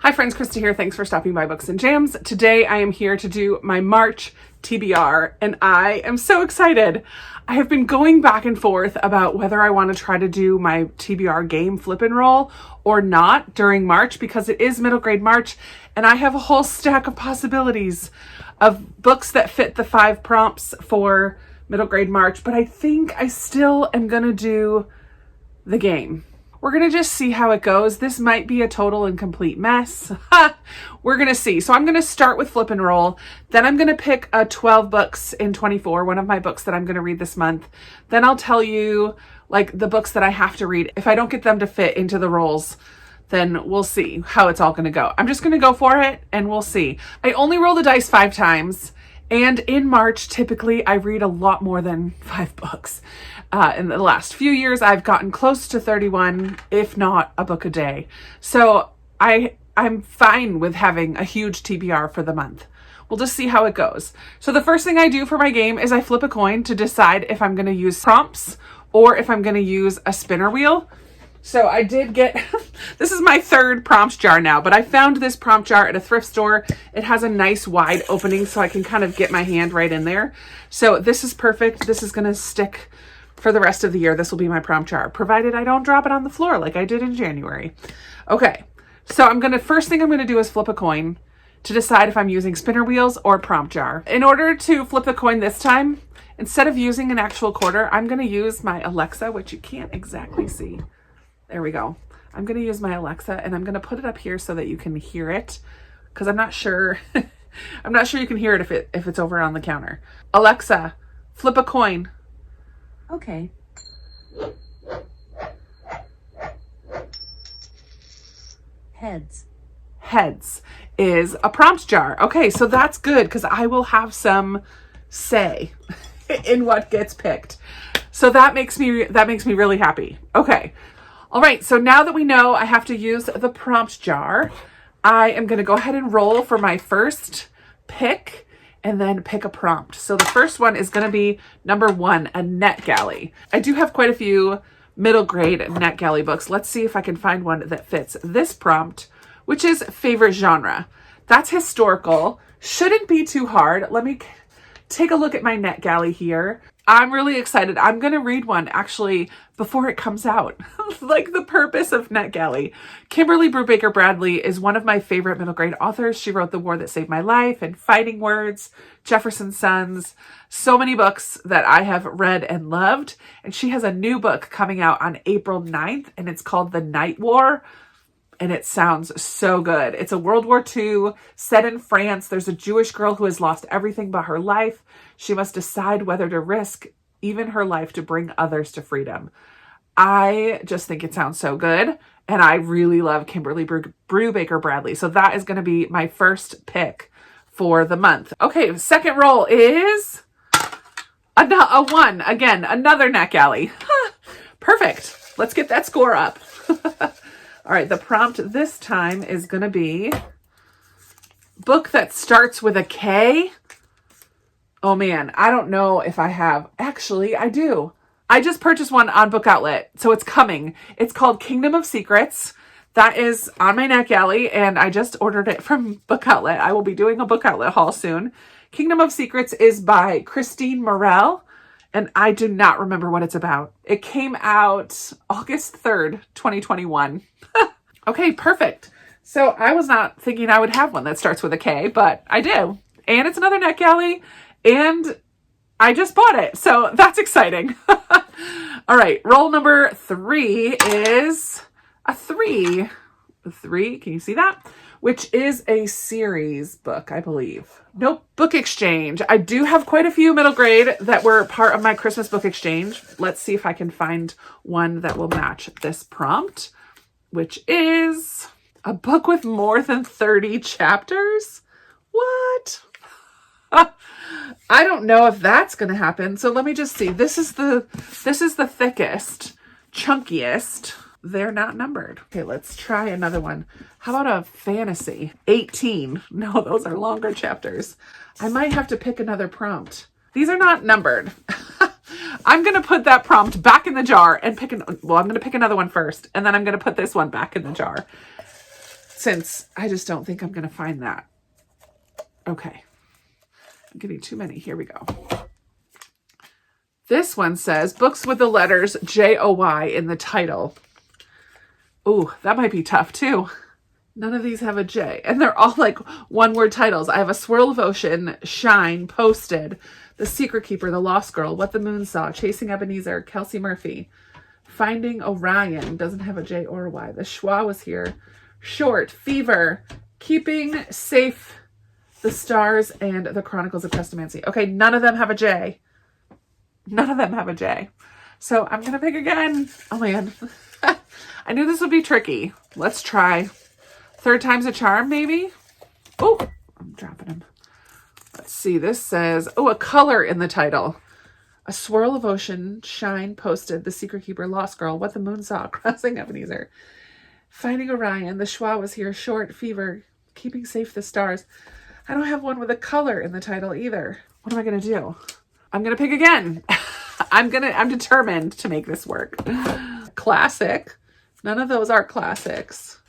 Hi friends, Krista here. Thanks for stopping by Books and Jams. Today I am here to do my March TBR and I am so excited. I have been going back and forth about whether I want to try to do my TBR game flip and roll or not during March because it is middle grade March and I have a whole stack of possibilities of books that fit the 5 prompts for middle grade March, but I think I still am going to do the game. We're going to just see how it goes. This might be a total and complete mess. We're going to see. So I'm going to start with flip and roll. Then I'm going to pick 12 books in 24, one of my books that I'm going to read this month. Then I'll tell you like the books that I have to read. If I don't get them to fit into the rolls, then we'll see how it's all going to go. I'm just going to go for it and we'll see. I only roll the dice 5 times. And in March, typically I read a lot more than 5 books. In the last few years, I've gotten close to 31, if not a book a day. So I'm fine with having a huge TBR for the month. We'll just see how it goes. So the first thing I do for my game is I flip a coin to decide if I'm going to use prompts or if I'm going to use a spinner wheel. So I did get, this is my 3rd prompt jar now, but I found this prompt jar at a thrift store. It has a nice wide opening so I can kind of get my hand right in there. So this is perfect. This is going to stick for the rest of the year. This will be my prompt jar, provided I don't drop it on the floor like I did in January. Okay, so first thing I'm going to do is flip a coin to decide if I'm using spinner wheels or prompt jar. In order to flip the coin this time, instead of using an actual quarter, I'm going to use my Alexa, which you can't exactly see. There we go. I'm going to use my Alexa and I'm going to put it up here so that you can hear it because I'm not sure. I'm not sure you can hear it if it's over on the counter. Alexa, flip a coin. Okay. Heads. Heads is a prompt jar. Okay, so that's good because I will have some say in what gets picked. So that makes me really happy. Okay. All right, so now that we know I have to use the prompt jar, I am going to go ahead and roll for my first pick and then pick a prompt. So the first one is going to be number 1, a NetGalley. I do have quite a few middle grade NetGalley books. Let's see if I can find one that fits this prompt, which is favorite genre. That's historical. Shouldn't be too hard. Let me take a look at my NetGalley here. I'm really excited. I'm going to read one actually before it comes out. Like the purpose of NetGalley. Kimberly Brubaker Bradley is one of my favorite middle grade authors. She wrote The War That Saved My Life and Fighting Words, Jefferson's Sons, so many books that I have read and loved. And she has a new book coming out on April 9th and it's called The Night War. And it sounds so good. It's a World War II set in France. There's a Jewish girl who has lost everything but her life. She must decide whether to risk even her life to bring others to freedom. I just think it sounds so good. And I really love Kimberly Brubaker Bradley. So that is going to be my first pick for the month. Okay, second roll is a 1. Again, another NetGalley. Perfect. Let's get that score up. All right, the prompt this time is going to be book that starts with a K. Oh man, I don't know if I have. Actually, I do. I just purchased one on Book Outlet, so it's coming. It's called Kingdom of Secrets. That is on my NetGalley, and I just ordered it from Book Outlet. I will be doing a Book Outlet haul soon. Kingdom of Secrets is by Christine Morel. And I do not remember what it's about. It came out August 3rd, 2021. Okay, perfect. So I was not thinking I would have one that starts with a K, but I do. And it's another NetGalley, and I just bought it. So that's exciting. All right, roll number 3 is a 3. 3, can you see that? Which is a series book, I believe. Nope, book exchange. I do have quite a few middle grade that were part of my Christmas book exchange. Let's see if I can find one that will match this prompt, which is a book with more than 30 chapters. What? I don't know if that's going to happen. So let me just see. This is the thickest, chunkiest. They're not numbered. Okay, let's try another one. How about a fantasy? 18. No, those are longer chapters. I might have to pick another prompt. These are not numbered. I'm going to put that prompt back in the jar and I'm going to pick another one first. And then I'm going to put this one back in the jar. since I just don't think I'm going to find that. Okay. I'm getting too many. Here we go. This one says books with the letters J-O-Y in the title. Ooh, that might be tough too. None of these have a J, and they're all like one-word titles. I have A Swirl of Ocean, Shine, Posted, The Secret Keeper, The Lost Girl, What the Moon Saw, Chasing Ebenezer, Kelsey Murphy, Finding Orion, doesn't have a J or a Y. The Schwa Was Here, Short, Fever, Keeping Safe the Stars, and The Chronicles of Crestomancy. Okay, none of them have a J. None of them have a J. So I'm going to pick again. Oh man. I knew this would be tricky. Let's try. Third time's a charm, maybe? Oh, I'm dropping them. Let's see. This says, oh, a color in the title. A Swirl of Ocean, Shine, Posted, The Secret Keeper, Lost Girl, What the Moon Saw, Crossing Ebenezer, Finding Orion, The Schwa Was Here, Short, Fever, Keeping Safe the Stars. I don't have one with a color in the title either. What am I going to do? I'm going to pick again. I'm determined to make this work. Classic. None of those are classics.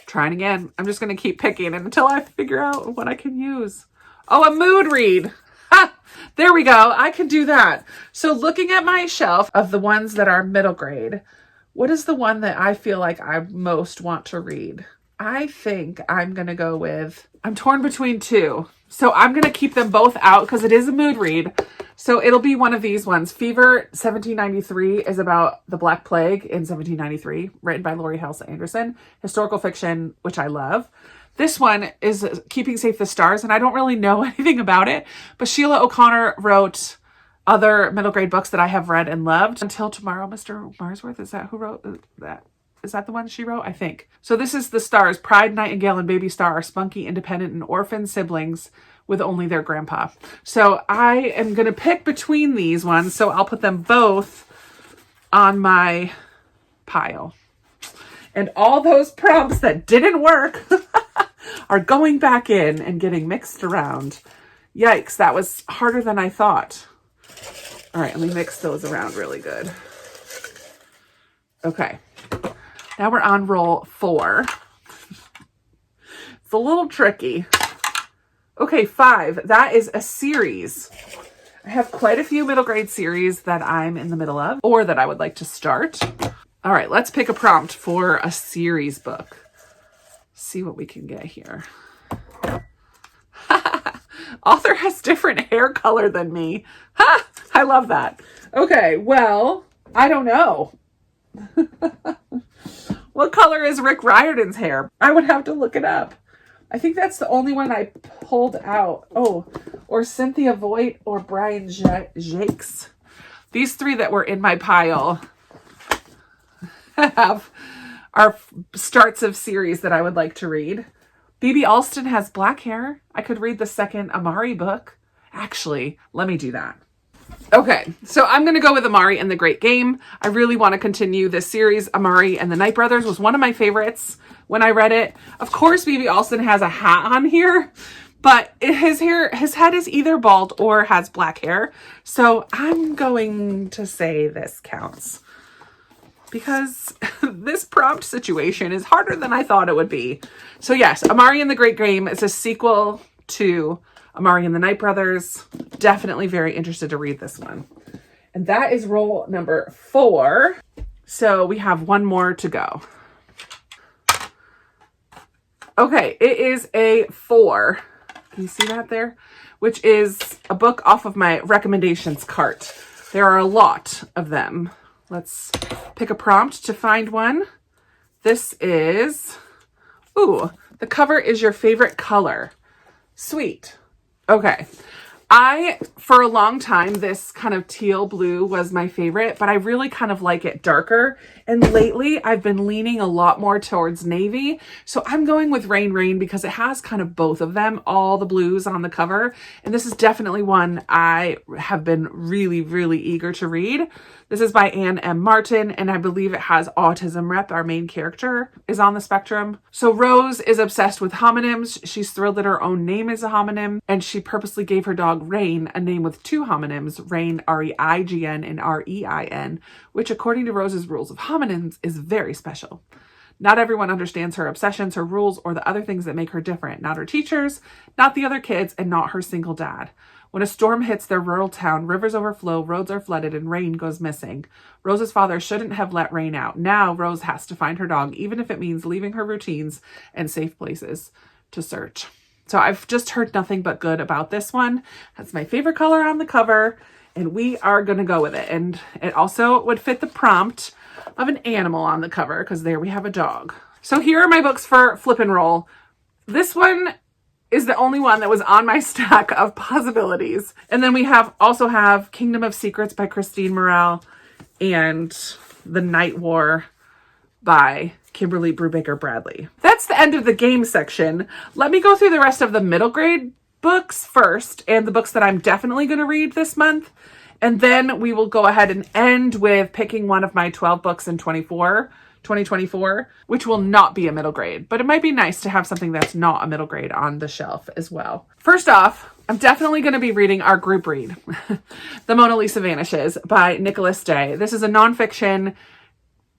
Trying again. I'm just going to keep picking until I figure out what I can use. Oh, a mood read. Ha! There we go. I can do that. So looking at my shelf of the ones that are middle grade, what is the one that I feel like I most want to read? I think I'm going to go with, I'm torn between two. So I'm going to keep them both out because it is a mood read. So it'll be one of these ones. Fever 1793 is about the Black Plague in 1793, written by Laurie Halse Anderson. Historical fiction, which I love. This one is Keeping Safe the Stars, and I don't really know anything about it, but Sheila O'Connor wrote other middle grade books that I have read and loved. Until Tomorrow, Mr. Marsworth, is that who wrote that? Is that the one she wrote? I think. So this is the stars. Pride, Nightingale, and Baby Star are spunky, independent, and orphan siblings with only their grandpa. So I am going to pick between these ones. So I'll put them both on my pile. And all those prompts that didn't work are going back in and getting mixed around. Yikes, that was harder than I thought. All right, let me mix those around really good. Okay. Now we're on roll 4. It's a little tricky. Okay, 5. That is a series. I have quite a few middle grade series that I'm in the middle of or that I would like to start. All right, let's pick a prompt for a series book. See what we can get here. Author has different hair color than me. Ha! I love that. Okay, well, I don't know. What color is Rick Riordan's hair? I would have to look it up. I think that's the only one I pulled out. Oh, or Cynthia Voigt or Brian Jacques. These 3 that were in my pile are starts of series that I would like to read. Bibi Alston has black hair. I could read the second Amari book. Actually, let me do that. Okay, so I'm going to go with Amari and the Great Game. I really want to continue this series. Amari and the Night Brothers was one of my favorites when I read it. Of course, Bibi Alston has a hat on here, but his head is either bald or has black hair. So I'm going to say this counts because this prompt situation is harder than I thought it would be. So yes, Amari and the Great Game is a sequel to Amari and the Night Brothers. Definitely very interested to read this one. And that is roll number 4. So we have one more to go. Okay, it is a 4. Can you see that there? Which is a book off of my recommendations cart. There are a lot of them. Let's pick a prompt to find one. This is, ooh, the cover is your favorite color. Sweet. Okay. For a long time, this kind of teal blue was my favorite, but I really kind of like it darker. And lately, I've been leaning a lot more towards navy. So I'm going with Rain Rain because it has kind of both of them, all the blues on the cover. And this is definitely one I have been really, really eager to read. This is by Anne M. Martin, and I believe it has autism rep. Our main character is on the spectrum. So Rose is obsessed with homonyms. She's thrilled that her own name is a homonym, and she purposely gave her dog Rain a name with 2 homonyms, Rain, R-E-I-G-N, and R-E-I-N, which according to Rose's rules of homonyms is very special. Not everyone understands her obsessions, her rules, or the other things that make her different. Not her teachers, not the other kids, and not her single dad. When a storm hits their rural town, rivers overflow, roads are flooded, and Rain goes missing. Rose's father shouldn't have let Rain out. Now Rose has to find her dog, even if it means leaving her routines and safe places to search. So I've just heard nothing but good about this one. That's my favorite color on the cover, and we are going to go with it. And it also would fit the prompt of an animal on the cover, because there we have a dog. So here are my books for Flip and Roll. This one is the only one that was on my stack of possibilities. And then we also have Kingdom of Secrets by Christine Morel and The Night War by Kimberly Brubaker Bradley. That's the end of the game section. Let me go through the rest of the middle grade books first, and the books that I'm definitely going to read this month. And then we will go ahead and end with picking one of my 12 books in 2024, which will not be a middle grade, but it might be nice to have something that's not a middle grade on the shelf as well. First off, I'm definitely going to be reading our group read, The Mona Lisa Vanishes by Nicholas Day. This is a nonfiction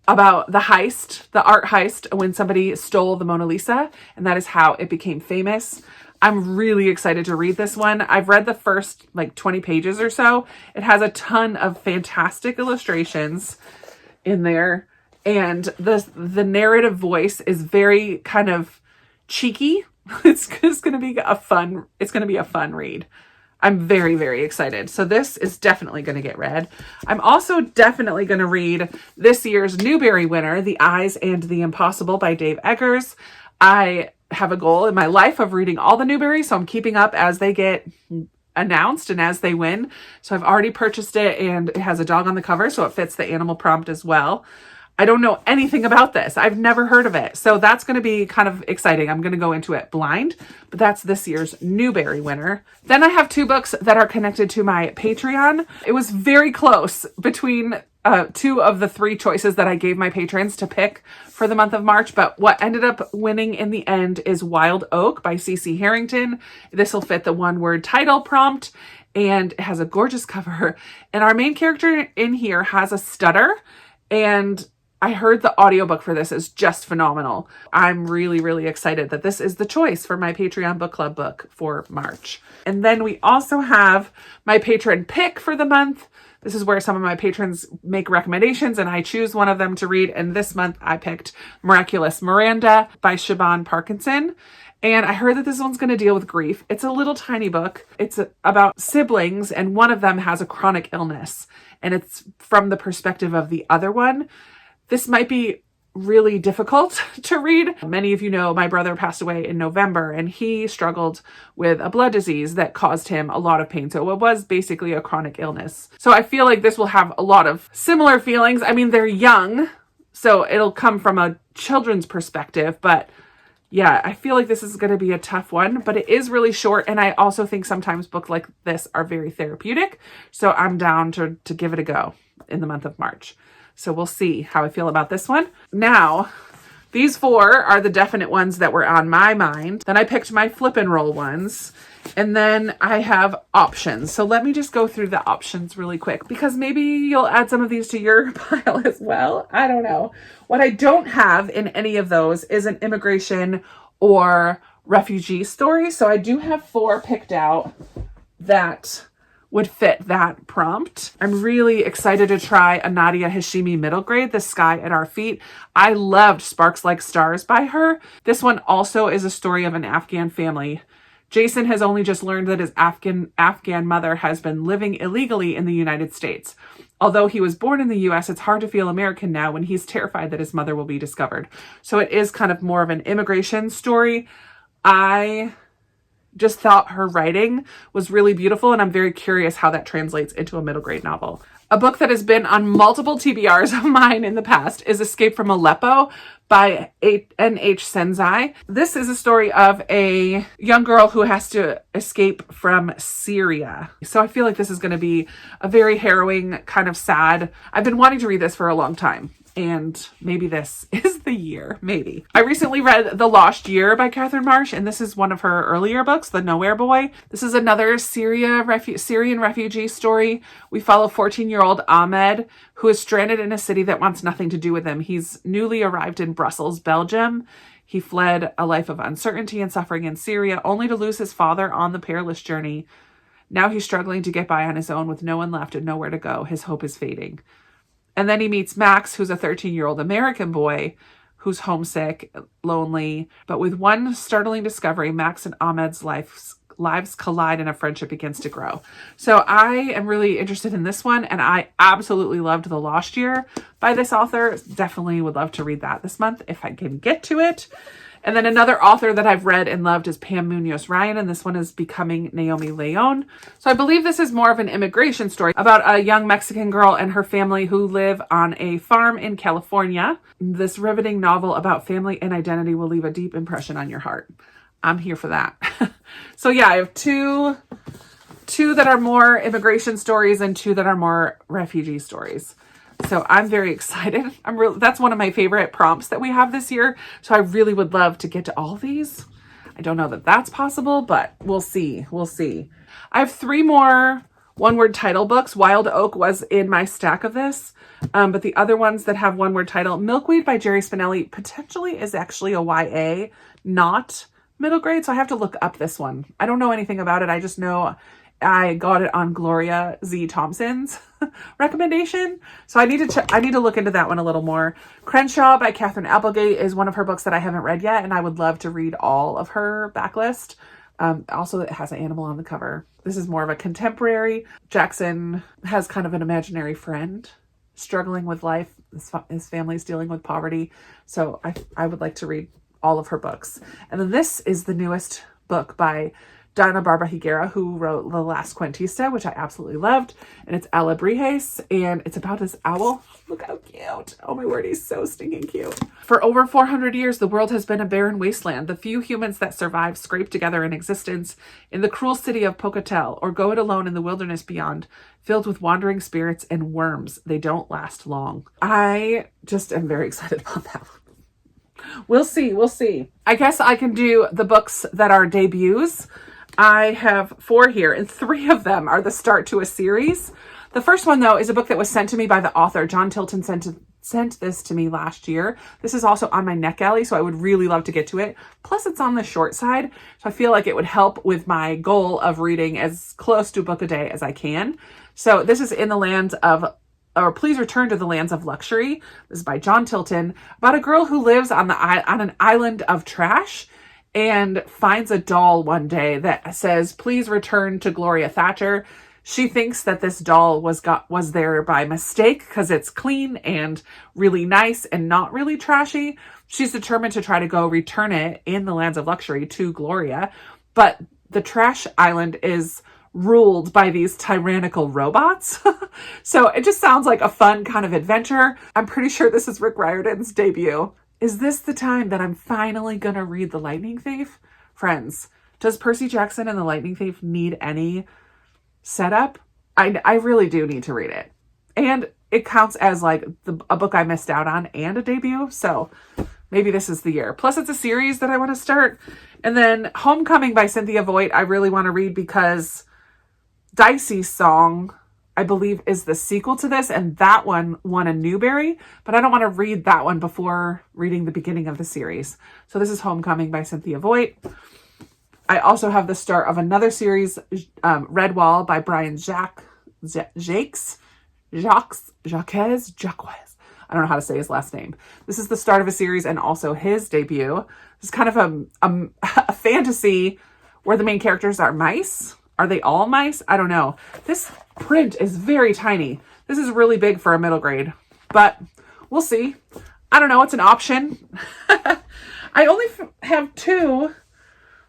about the heist, the art heist, when somebody stole the Mona Lisa, and that is how it became famous. I'm really excited to read this one. I've read the first 20 pages or so. It has a ton of fantastic illustrations in there, and the narrative voice is very kind of cheeky. It's going to be a fun read. I'm very, very excited. So this is definitely going to get read. I'm also definitely going to read this year's Newbery winner, The Eyes and the Impossible by Dave Eggers. I have a goal in my life of reading all the Newberys, so I'm keeping up as they get announced and as they win. So I've already purchased it, and it has a dog on the cover, so it fits the animal prompt as well. I don't know anything about this. I've never heard of it. So that's going to be kind of exciting. I'm going to go into it blind, but that's this year's Newbery winner. Then I have 2 books that are connected to my Patreon. It was very close between 2 of the 3 choices that I gave my patrons to pick for the month of March, but what ended up winning in the end is Wild Oak by CC Harrington. This will fit the one-word title prompt, and it has a gorgeous cover. And our main character in here has a stutter, and I heard the audiobook for this is just phenomenal. I'm really, really excited that this is the choice for my Patreon book club book for March. And then we also have my patron pick for the month. This is where some of my patrons make recommendations and I choose one of them to read. And this month I picked Miraculous Miranda by Siobhan Parkinson. And I heard that this one's going to deal with grief. It's a little tiny book. It's about siblings, and one of them has a chronic illness. And it's from the perspective of the other one. This might be really difficult to read. Many of you know my brother passed away in November, and he struggled with a blood disease that caused him a lot of pain. So it was basically a chronic illness. So I feel like this will have a lot of similar feelings. I mean, they're young, so it'll come from a children's perspective, but yeah, I feel like this is going to be a tough one, but it is really short. And I also think sometimes books like this are very therapeutic. So I'm down to give it a go in the month of March. So we'll see how I feel about this one. Now, these 4 are the definite ones that were on my mind. Then I picked my flip and roll ones. And then I have options. So let me just go through the options really quick, because maybe you'll add some of these to your pile as well. I don't know. What I don't have in any of those is an immigration or refugee story. So I do have 4 picked out that would fit that prompt. I'm really excited to try a Nadia Hashimi middle grade, The Sky at Our Feet. I loved Sparks Like Stars by her. This one also is a story of an Afghan family. Jason has only just learned that his Afghan mother has been living illegally in the United States. Although he was born in the US, it's hard to feel American now when he's terrified that his mother will be discovered. So it is kind of more of an immigration story. I just thought her writing was really beautiful, and I'm very curious how that translates into a middle grade novel. A book that has been on multiple TBRs of mine in the past is Escape from Aleppo by N.H. Senzai. This is a story of a young girl who has to escape from Syria. So I feel like this is going to be a very harrowing, kind of sad. I've been wanting to read this for a long time. And maybe this is the year. Maybe. I recently read The Lost Year by Catherine Marsh, and this is one of her earlier books, The Nowhere Boy. This is another Syrian refugee story. We follow 14-year-old Ahmed, who is stranded in a city that wants nothing to do with him. He's newly arrived in Brussels, Belgium. He fled a life of uncertainty and suffering in Syria, only to lose his father on the perilous journey. Now he's struggling to get by on his own with no one left and nowhere to go. His hope is fading. And then he meets Max, who's a 13-year-old American boy who's homesick, lonely. But with one startling discovery, Max and Ahmed's lives collide and a friendship begins to grow. So I am really interested in this one, and I absolutely loved The Lost Year by this author. Definitely would love to read that this month if I can get to it. And then another author that I've read and loved is Pam Munoz-Ryan, and this one is Becoming Naomi Leon. So I believe this is more of an immigration story about a young Mexican girl and her family who live on a farm in California. This riveting novel about family and identity will leave a deep impression on your heart. I'm here for that. So yeah, I have two that are more immigration stories and two that are more refugee stories. So I'm very excited. That's one of my favorite prompts that we have this year. So I really would love to get to all these. I don't know that that's possible, but we'll see. We'll see. I have 3 more one-word title books. Wild Oak was in my stack of this. But the other ones that have one-word title, Milkweed by Jerry Spinelli, potentially is actually a YA, not middle grade. So I have to look up this one. I don't know anything about it. I just know I got it on Gloria Z. Thompson's recommendation. So I need to look into that one a little more. Crenshaw by Catherine Applegate is one of her books that I haven't read yet, and I would love to read all of her backlist. Also, it has an animal on the cover. This is more of a contemporary. Jackson has kind of an imaginary friend struggling with life. His family's dealing with poverty. So I would like to read all of her books. And then this is the newest book by Donna Barbara Higuera, who wrote The Last Cuentista, which I absolutely loved. And it's Alebrijes, and it's about this owl. Look how cute. Oh my word, he's so stinking cute. For over 400 years, the world has been a barren wasteland. The few humans that survive scrape together an existence in the cruel city of Pocatello, or go it alone in the wilderness beyond, filled with wandering spirits and worms. They don't last long. I just am very excited about that one. We'll see. We'll see. I guess I can do the books that are debuts. I have 4 here, and 3 of them are the start to a series. The first one, though, is a book that was sent to me by the author. John Tilton sent this to me last year. This is also on my NetGalley, so I would really love to get to it. Plus, it's on the short side, so I feel like it would help with my goal of reading as close to a book a day as I can. So this is In the Lands of, or Please Return to the Lands of Luxury. This is by John Tilton, about a girl who lives on an island of trash and finds a doll one day that says, "Please return to Gloria Thatcher." She thinks that this doll was there by mistake because it's clean and really nice and not really trashy. She's determined to try to go return it in the Lands of Luxury to Gloria. But the trash island is ruled by these tyrannical robots. So it just sounds like a fun kind of adventure. I'm pretty sure this is Rick Riordan's debut. Is this the time that I'm finally going to read The Lightning Thief? Friends, does Percy Jackson and The Lightning Thief need any setup? I really do need to read it. And it counts as like a book I missed out on and a debut. So maybe this is the year. Plus it's a series that I want to start. And then Homecoming by Cynthia Voigt, I really want to read because Dicey's Song, I believe, is the sequel to this, and that one won a Newbery, but I don't want to read that one before reading the beginning of the series. So this is Homecoming by Cynthia Voigt. I also have the start of another series, Redwall by Brian Jacques. I don't know how to say his last name. This is the start of a series and also his debut. It's kind of a fantasy where the main characters are mice. Are they all mice? I don't know. This print is very tiny. This is really big for a middle grade, but we'll see. I don't know. It's an option. I only have 2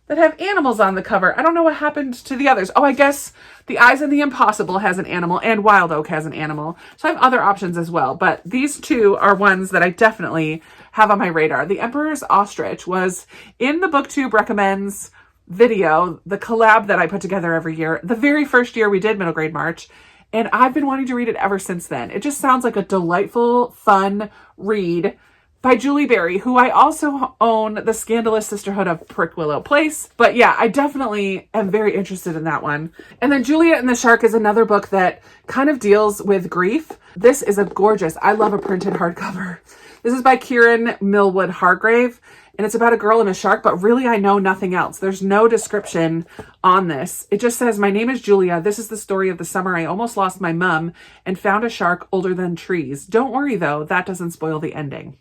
that have animals on the cover. I don't know what happened to the others. Oh, I guess The Eyes of the Impossible has an animal and Wild Oak has an animal. So I have other options as well, but these 2 are ones that I definitely have on my radar. The Emperor's Ostrich was in the BookTube Recommends video, the collab that I put together every year. The very first year we did Middle Grade March, And I've been wanting to read it ever since then. It just sounds like a delightful, fun read by Julie Berry, who I also own The Scandalous Sisterhood of Prickwillow Place. But yeah, I definitely am very interested in that one. And then Juliet and the Shark is another book that kind of deals with grief. This is a gorgeous, I love a printed hardcover. This is by Kieran Millwood Hargrave, and it's about a girl and a shark, but really I know nothing else. There's no description on this. It just says, my name is Julia. This is the story of the summer I almost lost my mum and found a shark older than trees. Don't worry though, that doesn't spoil the ending.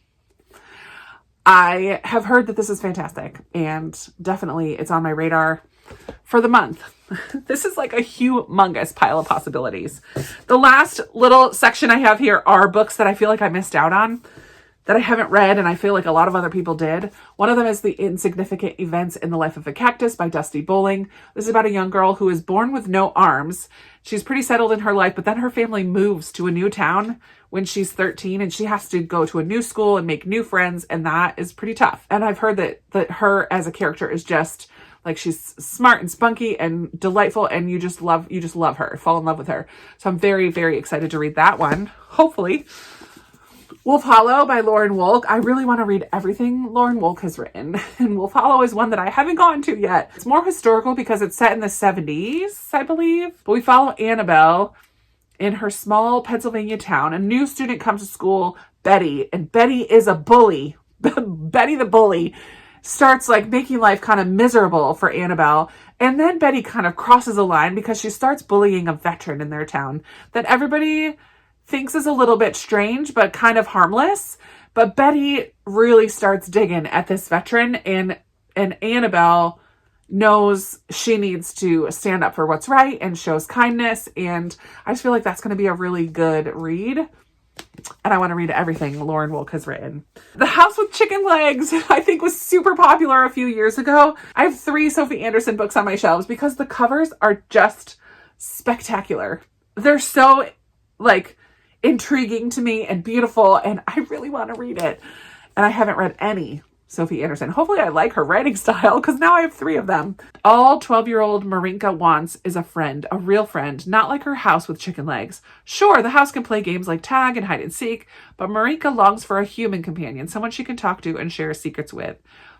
I have heard that this is fantastic, and definitely it's on my radar for the month. This is like a humongous pile of possibilities. The last little section I have here are books that I feel like I missed out on, that I haven't read, and I feel like a lot of other people did. One of them is The Insignificant Events in the Life of a Cactus by Dusty Bowling. This is about a young girl who is born with no arms. She's pretty settled in her life, but then her family moves to a new town when she's 13, and she has to go to a new school and make new friends, and that is pretty tough. And I've heard that her as a character is just like, she's smart and spunky and delightful, and you just love her, fall in love with her. So I'm very, very excited to read that one, hopefully. Wolf Hollow by Lauren Wolk. I really want to read everything Lauren Wolk has written. And Wolf Hollow is one that I haven't gotten to yet. It's more historical because it's set in the 70s, I believe. But we follow Annabelle in her small Pennsylvania town. A new student comes to school, Betty, and Betty is a bully. Betty the bully starts like making life kind of miserable for Annabelle. And then Betty kind of crosses a line because she starts bullying a veteran in their town that everybody thinks is a little bit strange, but kind of harmless. But Betty really starts digging at this veteran, and Annabelle knows she needs to stand up for what's right and shows kindness. And I just feel like that's going to be a really good read. And I want to read everything Lauren Wolk has written. The House with Chicken Legs, I think, was super popular a few years ago. I have 3 Sophie Anderson books on my shelves because the covers are just spectacular. They're so like intriguing to me and beautiful, and I really want to read it. And I haven't read any Sophie Anderson. Hopefully I like her writing style, because now I have 3 of them. All 12-year-old Marinka wants is a friend, a real friend, not like her house with chicken legs. Sure, the house can play games like tag and hide and seek, but Marinka longs for a human companion, someone she can talk to and share secrets with.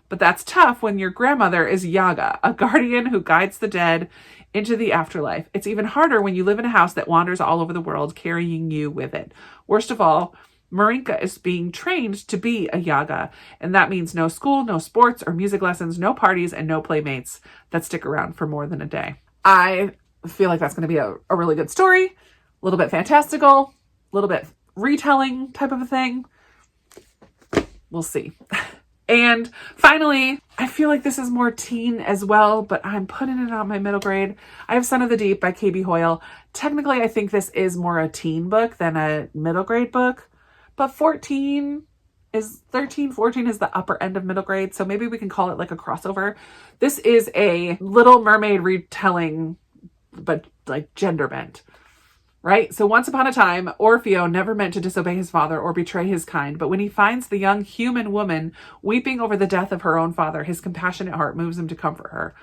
But that's tough when your grandmother is Yaga, a guardian who guides the dead into the afterlife. It's even harder when you live in a house that wanders all over the world, carrying you with it. Worst of all, Marinka is being trained to be a Yaga, and that means no school, no sports or music lessons, no parties, and no playmates that stick around for more than a day. I feel like that's going to be a really good story, a little bit fantastical, a little bit retelling type of a thing. We'll see. And finally, I feel like this is more teen as well, but I'm putting it on my middle grade. I have Son of the Deep by KB Hoyle. Technically, I think this is more a teen book than a middle grade book, but 13 is the upper end of middle grade. So maybe we can call it like a crossover. This is a Little Mermaid retelling, but like gender bent. Right? So once upon a time, Orfeo never meant to disobey his father or betray his kind, but when he finds the young human woman weeping over the death of her own father, his compassionate heart moves him to comfort her.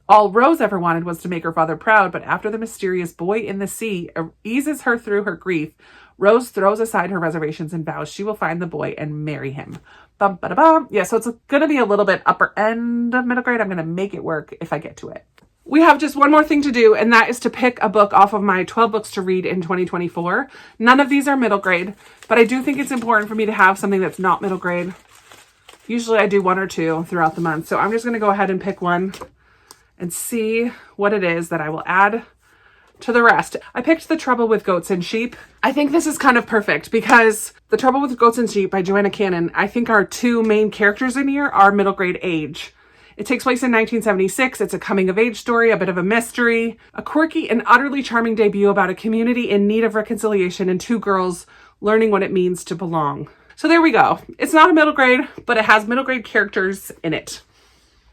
All Rose ever wanted was to make her father proud, but after the mysterious boy in the sea eases her through her grief, Rose throws aside her reservations and vows she will find the boy and marry him. Bum, ba, da, bum. Yeah, so it's going to be a little bit upper end of middle grade. I'm going to make it work if I get to it. We have just one more thing to do, and that is to pick a book off of my 12 books to read in 2024. None of these are middle grade, but I do think it's important for me to have something that's not middle grade. Usually I do 1 or 2 throughout the month, so I'm just going to go ahead and pick one and see what it is that I will add to the rest. I picked The Trouble with Goats and Sheep. I think this is kind of perfect because The Trouble with Goats and Sheep by Joanna Cannon, I think our 2 main characters in here are middle grade age. It takes place in 1976. It's a coming-of-age story, a bit of a mystery, a quirky and utterly charming debut about a community in need of reconciliation and 2 girls learning what it means to belong. So there we go. It's not a middle grade, but it has middle grade characters in it.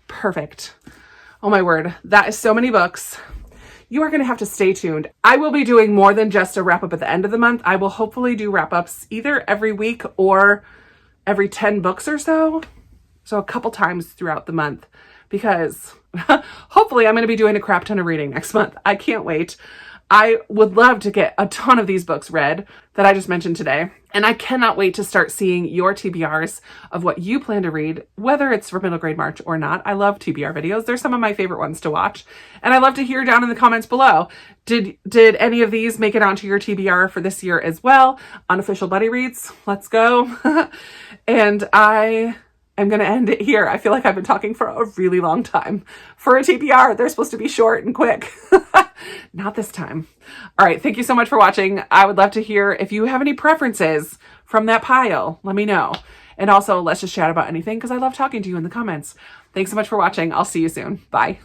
Perfect. Oh my word. That is so many books. You are going to have to stay tuned. I will be doing more than just a wrap-up at the end of the month. I will hopefully do wrap-ups either every week or every 10 books or so. So a couple times throughout the month, because hopefully I'm going to be doing a crap ton of reading next month. I can't wait. I would love to get a ton of these books read that I just mentioned today. And I cannot wait to start seeing your TBRs of what you plan to read, whether it's for middle grade March or not. I love TBR videos. They're some of my favorite ones to watch. And I love to hear down in the comments below. Did any of these make it onto your TBR for this year as well? Unofficial buddy reads. Let's go. And I'm going to end it here. I feel like I've been talking for a really long time. For a TBR, they're supposed to be short and quick. Not this time. All right. Thank you so much for watching. I would love to hear if you have any preferences from that pile. Let me know. And also, let's just chat about anything because I love talking to you in the comments. Thanks so much for watching. I'll see you soon. Bye.